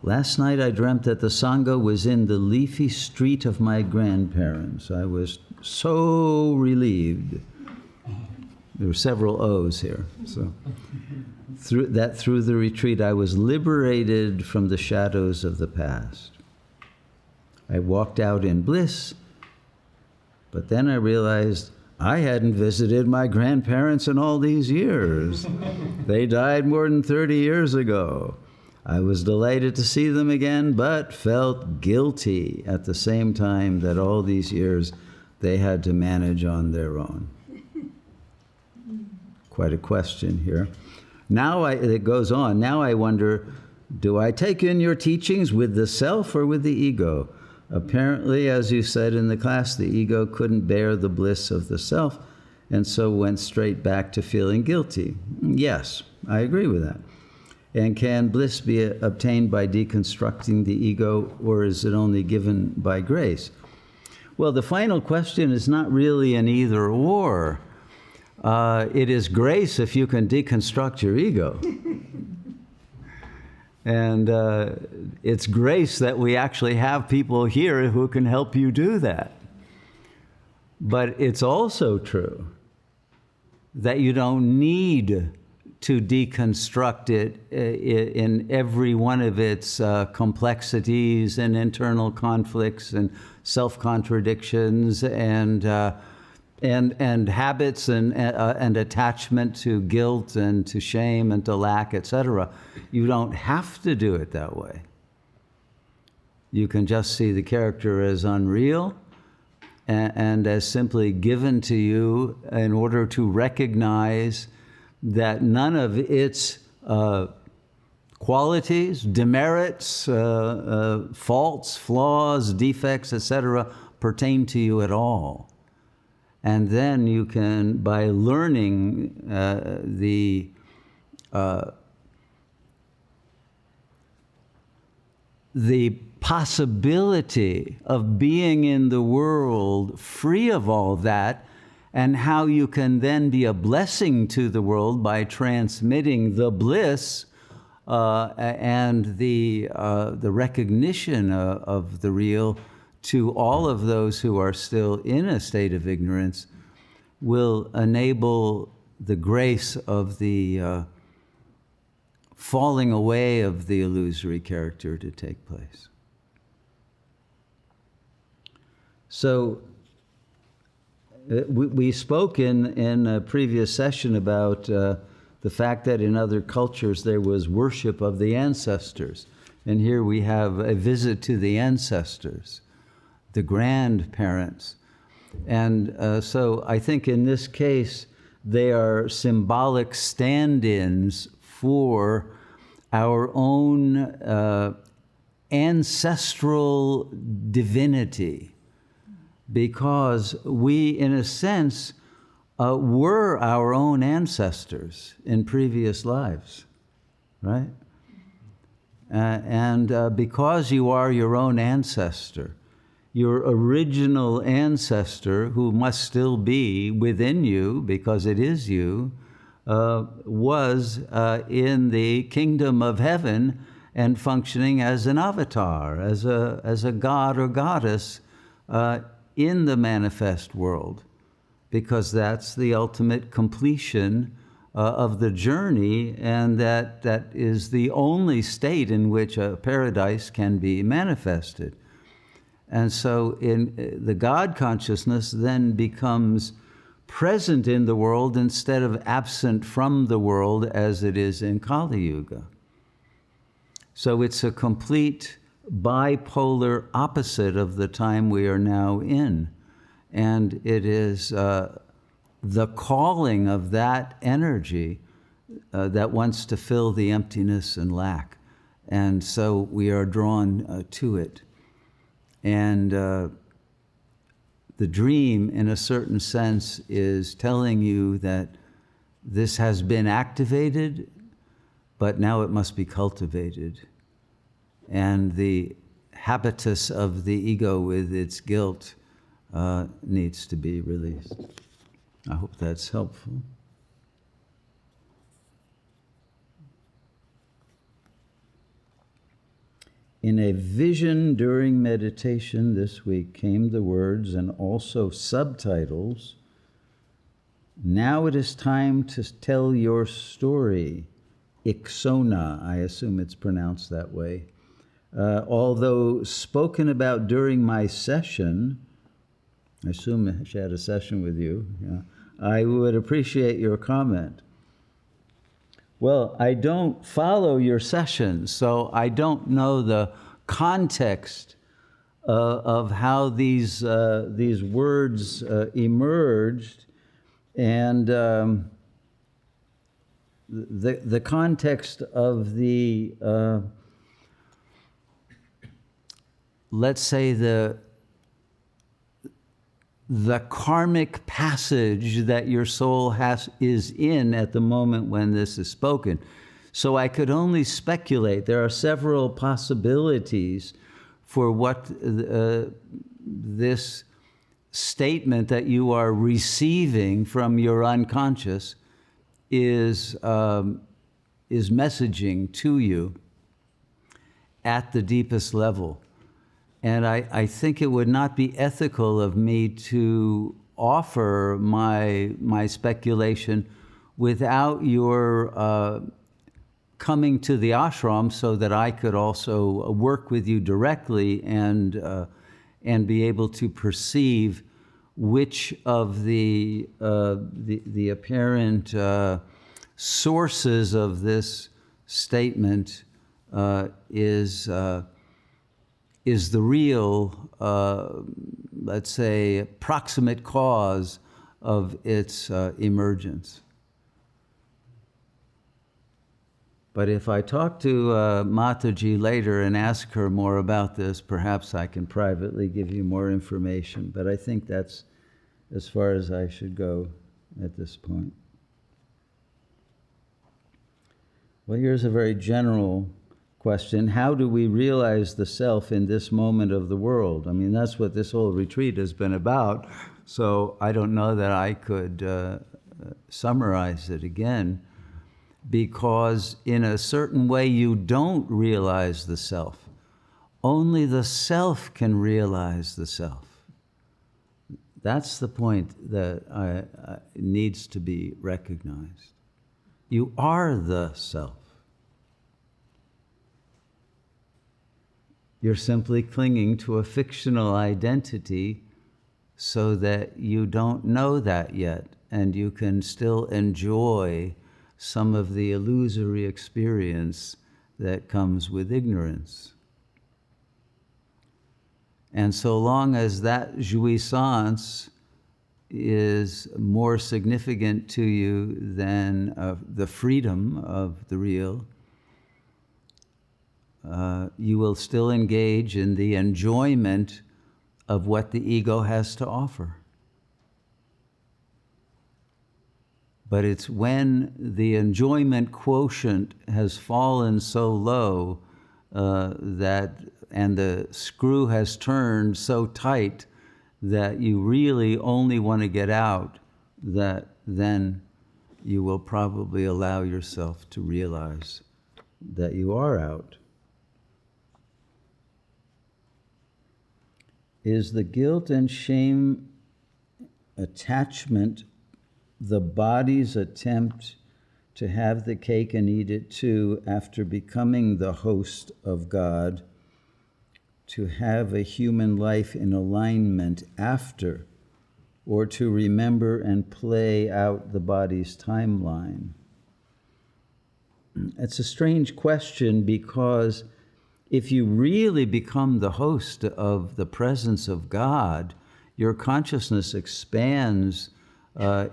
Last night I dreamt that the Sangha was in the leafy street of my grandparents. I was so relieved. There were several O's here. So through the retreat, I was liberated from the shadows of the past. I walked out in bliss, but then I realized I hadn't visited my grandparents in all these years. They died more than 30 years ago. I was delighted to see them again, but felt guilty at the same time that all these years they had to manage on their own. Quite a question here. It goes on. Now I wonder, do I take in your teachings with the self or with the ego? Apparently, as you said in the class, the ego couldn't bear the bliss of the self, and so went straight back to feeling guilty. Yes, I agree with that. And can bliss be obtained by deconstructing the ego, or is it only given by grace? Well, the final question is not really an either or. It is grace if you can deconstruct your ego. And it's grace that we actually have people here who can help you do that. But it's also true that you don't need to deconstruct it in every one of its complexities and internal conflicts and self-contradictions and habits and attachment to guilt and to shame and to lack, etc. You don't have to do it that way. You can just see the character as unreal and as simply given to you in order to recognize that none of its qualities, demerits, faults, flaws, defects, etc., pertain to you at all. And then you can, by learning the possibility of being in the world free of all that, and how you can then be a blessing to the world by transmitting the bliss and the recognition of the real to all of those who are still in a state of ignorance, will enable the grace of the falling away of the illusory character to take place. So we spoke in a previous session about the fact that in other cultures there was worship of the ancestors. And here we have a visit to the ancestors, the grandparents. And so I think in this case, they are symbolic stand-ins for our own ancestral divinity, because we, in a sense, were our own ancestors in previous lives, right? And because you are your own ancestor, your original ancestor, who must still be within you, because it is you, was in the kingdom of heaven and functioning as an avatar, as a god or goddess in the manifest world, because that's the ultimate completion of the journey, and that is the only state in which a paradise can be manifested. And so in the God consciousness then becomes present in the world instead of absent from the world as it is in Kali Yuga. So it's a complete bipolar opposite of the time we are now in. And it is the calling of that energy that wants to fill the emptiness and lack. And so we are drawn to it. And the dream, in a certain sense, is telling you that this has been activated, but now it must be cultivated. And the habitus of the ego with its guilt needs to be released. I hope that's helpful. In a vision during meditation this week came the words and also subtitles, "Now it is time to tell your story." Iksona, I assume it's pronounced that way. Although spoken about during my session, I assume she had a session with you, yeah, I would appreciate your comment. Well, I don't follow your sessions, so I don't know the context of how these words emerged, and the context of the let's say the karmic passage that your soul is in at the moment when this is spoken. So I could only speculate. There are several possibilities for what this statement that you are receiving from your unconscious is messaging to you at the deepest level. And I think it would not be ethical of me to offer my speculation without your coming to the ashram so that I could also work with you directly and be able to perceive which of the apparent sources of this statement is the real, let's say, proximate cause of its emergence. But if I talk to Mataji later and ask her more about this, perhaps I can privately give you more information. But I think that's as far as I should go at this point. Well, here's a very general question. How do we realize the self in this moment of the world? I mean, that's what this whole retreat has been about. So I don't know that I could summarize it again, because in a certain way you don't realize the self. Only the self can realize the self. That's the point that needs to be recognized. You are the self. You're simply clinging to a fictional identity so that you don't know that yet, and you can still enjoy some of the illusory experience that comes with ignorance. And so long as that jouissance is more significant to you than the freedom of the real, you will still engage in the enjoyment of what the ego has to offer. But it's when the enjoyment quotient has fallen so low and the screw has turned so tight that you really only want to get out, that then you will probably allow yourself to realize that you are out. Is the guilt and shame attachment the body's attempt to have the cake and eat it too after becoming the host of God, to have a human life in alignment after, or to remember and play out the body's timeline? It's a strange question, because if you really become the host of the presence of God, your consciousness expands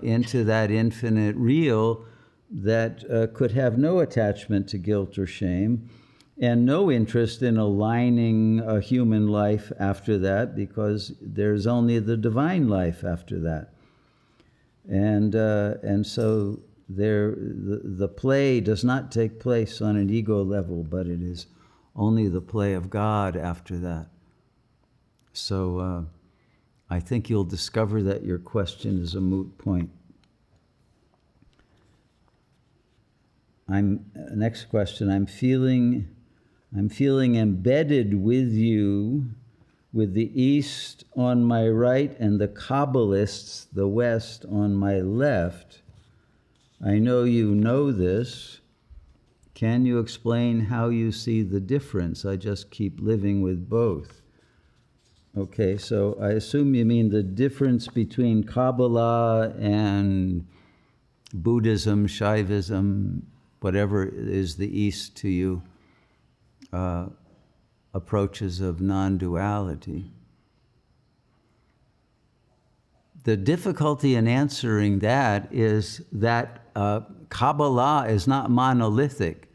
into that infinite real that could have no attachment to guilt or shame and no interest in aligning a human life after that, because there's only the divine life after that. And so the play does not take place on an ego level, but it is only the play of God after that. So I think you'll discover that your question is a moot point. Next question, I'm feeling I'm feeling embedded with you, with the East on my right and the Kabbalists, the West, on my left. I know you know this. Can you explain how you see the difference? I just keep living with both. Okay, so I assume you mean the difference between Kabbalah and Buddhism, Shaivism, whatever is the East to you, approaches of non-duality. The difficulty in answering that is that Kabbalah is not monolithic.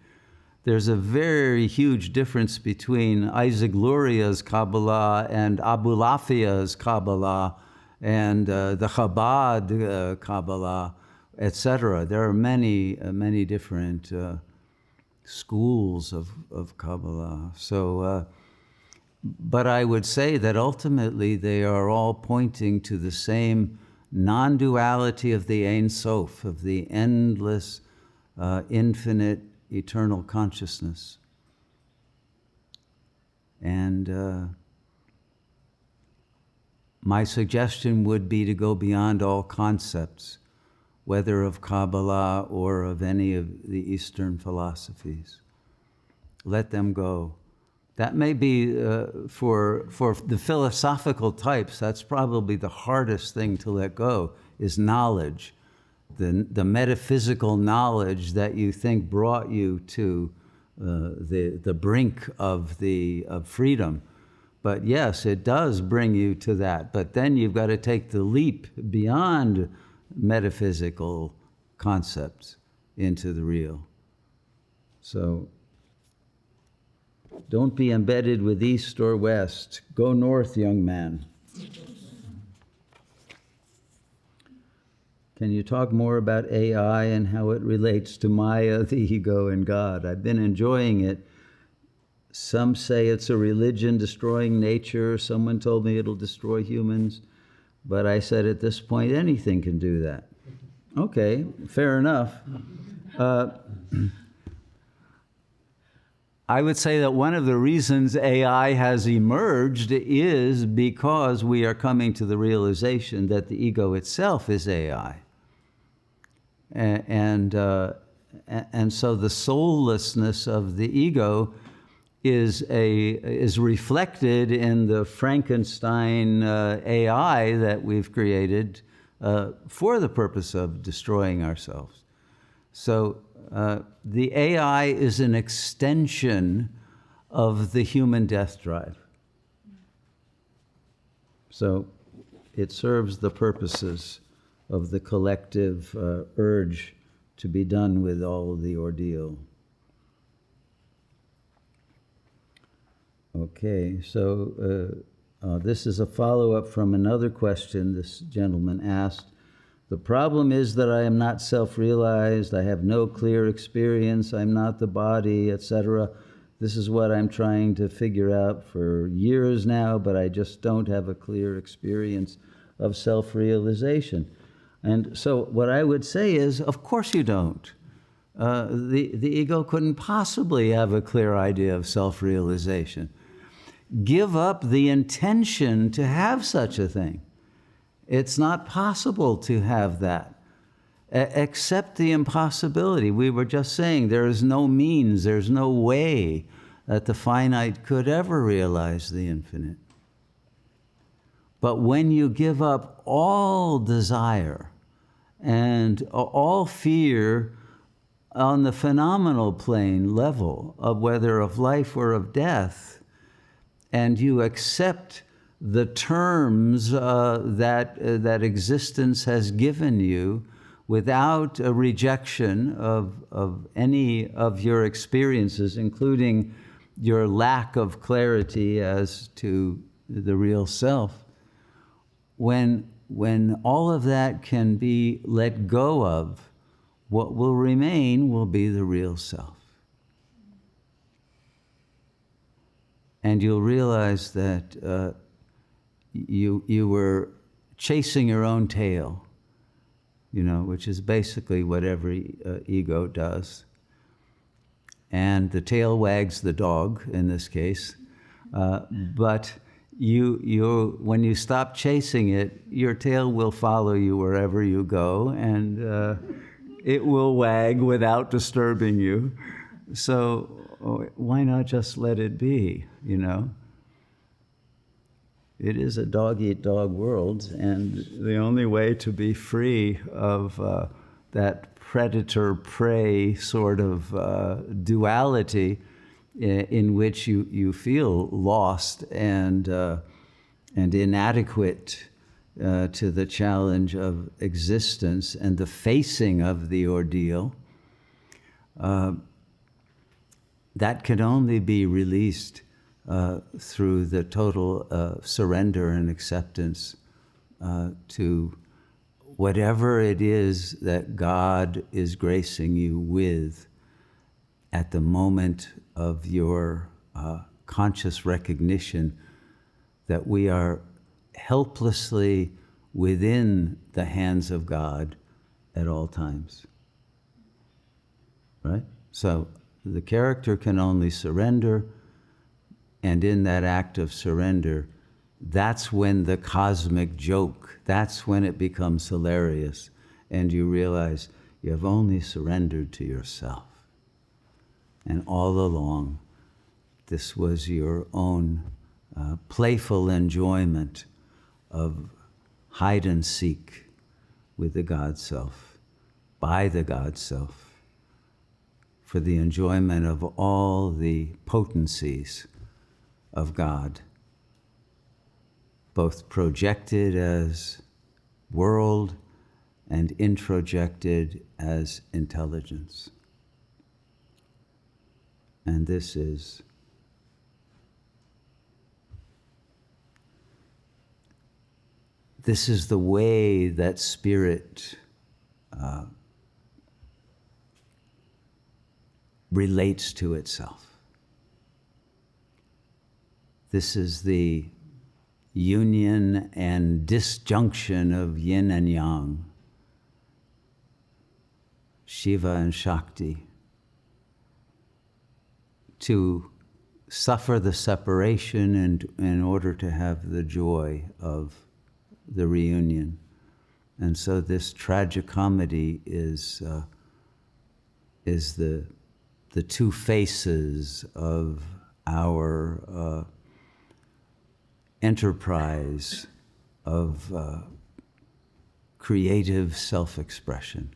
There's a very huge difference between Isaac Luria's Kabbalah and Abulafia's Kabbalah and the Chabad Kabbalah, etc. There are many different schools of Kabbalah. So, but I would say that ultimately they are all pointing to the same non-duality of the Ein Sof, of the endless, infinite, eternal consciousness. And my suggestion would be to go beyond all concepts, whether of Kabbalah or of any of the Eastern philosophies. Let them go. That may be, for the philosophical types, that's probably the hardest thing to let go, is knowledge. The metaphysical knowledge that you think brought you to the brink of freedom. But yes, it does bring you to that. But then you've got to take the leap beyond metaphysical concepts into the real. So don't be embedded with East or West. Go north, young man. Can you talk more about AI and how it relates to Maya, the ego, and God? I've been enjoying it. Some say it's a religion destroying nature. Someone told me it'll destroy humans. But I said at this point, anything can do that. Okay, fair enough. I would say that one of the reasons AI has emerged is because we are coming to the realization that the ego itself is AI. And so the soullessness of the ego is reflected in the Frankenstein AI that we've created for the purpose of destroying ourselves. So the AI is an extension of the human death drive. So it serves the purposes of the collective urge to be done with all of the ordeal. Okay, so this is a follow-up from another question this gentleman asked. The problem is that I am not self-realized, I have no clear experience, I'm not the body, etc. This is what I'm trying to figure out for years now, but I just don't have a clear experience of self-realization. And so what I would say is, of course you don't. The ego couldn't possibly have a clear idea of self-realization. Give up the intention to have such a thing. It's not possible to have that. Accept the impossibility. We were just saying there is no means, there's no way that the finite could ever realize the infinite. But when you give up all desire and all fear on the phenomenal plane level of whether of life or of death, and you accept the terms that existence has given you without a rejection of any of your experiences, including your lack of clarity as to the real self, when all of that can be let go of, what will remain will be the real self. And you'll realize that you were chasing your own tail, which is basically what every ego does. and the tail wags the dog in this case. But when you stop chasing it, your tail will follow you wherever you go, and it will wag without disturbing you. So why not just let it be, you know? It is a dog-eat-dog world, and the only way to be free of that predator-prey sort of duality in which you feel lost and inadequate to the challenge of existence and the facing of the ordeal, that can only be released through the total surrender and acceptance to whatever it is that God is gracing you with at the moment of your conscious recognition that we are helplessly within the hands of God at all times. Right? So the character can only surrender, and in that act of surrender, that's when the cosmic joke, that's when it becomes hilarious, and you realize you have only surrendered to yourself. And all along, this was your own playful enjoyment of hide and seek with the God Self, by the God Self, for the enjoyment of all the potencies of God, both projected as world and introjected as intelligence. And this is the way that spirit relates to itself. This is the union and disjunction of yin and yang, Shiva and Shakti, to suffer the separation and in order to have the joy of the reunion. And so this tragicomedy is the two faces of our enterprise of creative self-expression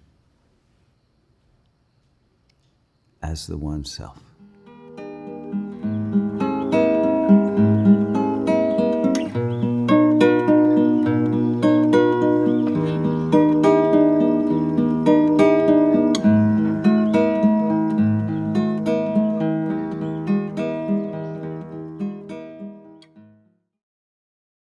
as the one self.